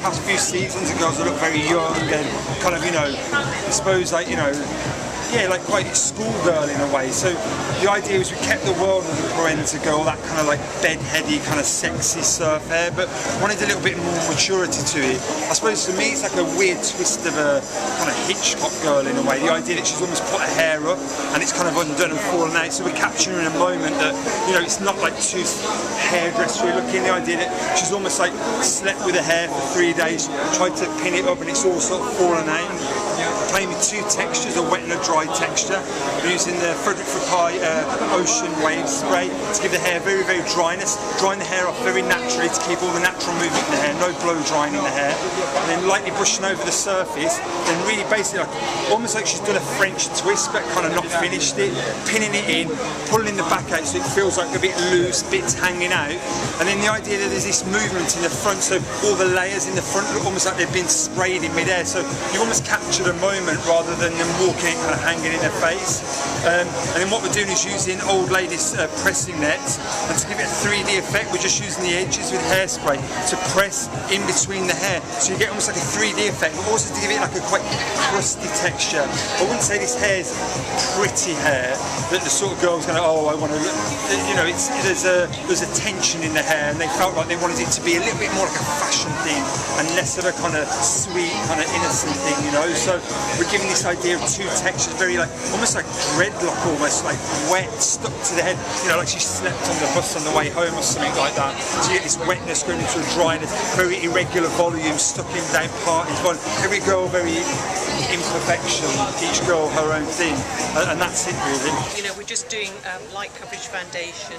past few seasons, the girls look very young and kind of, you know, I suppose like, you know, yeah, like quite schoolgirl in a way. So the idea was we kept the world of the Proenza girl, that kind of like bedheady, kind of sexy surf hair, but wanted a little bit more maturity to it. I suppose for me it's like a weird twist of a kind of Hitchcock girl in a way. The idea that she's almost put her hair up and it's kind of undone and fallen out. So we're capturing in a moment that, you know, it's not like too hairdressery looking. The idea that she's almost like slept with her hair for 3 days, tried to pin it up and it's all sort of fallen out. Playing with two textures, a wet and a dry texture. We're using the Frederick Foucault Ocean Wave Spray to give the hair very, very dryness, drying the hair off very naturally to keep all the natural movement in the hair, no blow drying in the hair, and then lightly brushing over the surface, then really basically like, almost like she's done a French twist but kind of not finished it, pinning it in, pulling the back out so it feels like a bit loose, bits hanging out, and then the idea that there's this movement in the front, so all the layers in the front look almost like they've been sprayed in mid-air, so you almost capture the moment rather than them walking it kind of hanging in their face. And then what we're doing is using old ladies pressing nets, and to give it a 3D effect we're just using the edges with hairspray to press in between the hair, so you get almost like a 3D effect, but also to give it like a quite crusty texture. I wouldn't say this hair's pretty hair that the sort of girl's going to, oh I want to look, you know, there's a tension in the hair, and they felt like they wanted it to be a little bit more like a fashion thing and less of a kind of sweet, kind of innocent thing, you know. So we're giving this idea of two textures, very like, almost like dreadlock, almost like wet, stuck to the head, you know, like she slept on the bus on the way home or something like that. So you get this wetness going into a dryness, very irregular volume, stuck in down part into one. Every girl very imperfection, each girl her own thing, and that's it really. You know, we're just doing light coverage foundation.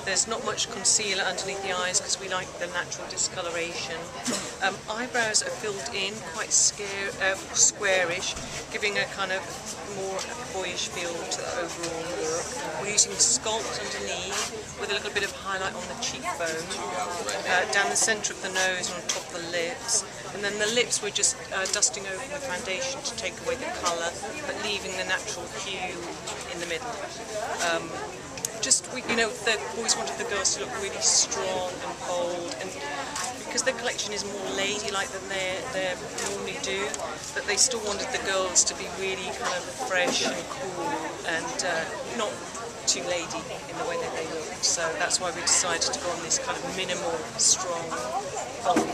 There's not much concealer underneath the eyes because we like the natural discoloration. Eyebrows are filled in quite squarish, giving a kind of more boyish feel to the overall look. We're using sculpt underneath with a little bit of highlight on the cheekbone, down the centre of the nose and on top of the lips. And then the lips we're just dusting over with foundation to take away the colour, but leaving the natural hue in the middle. You know, the boys wanted the girls to look really strong and bold, and because the collection is more ladylike than they normally do, but they still wanted the girls to be really kind of fresh and cool and not too lady in the way that they looked. So that's why we decided to go on this kind of minimal, strong, bold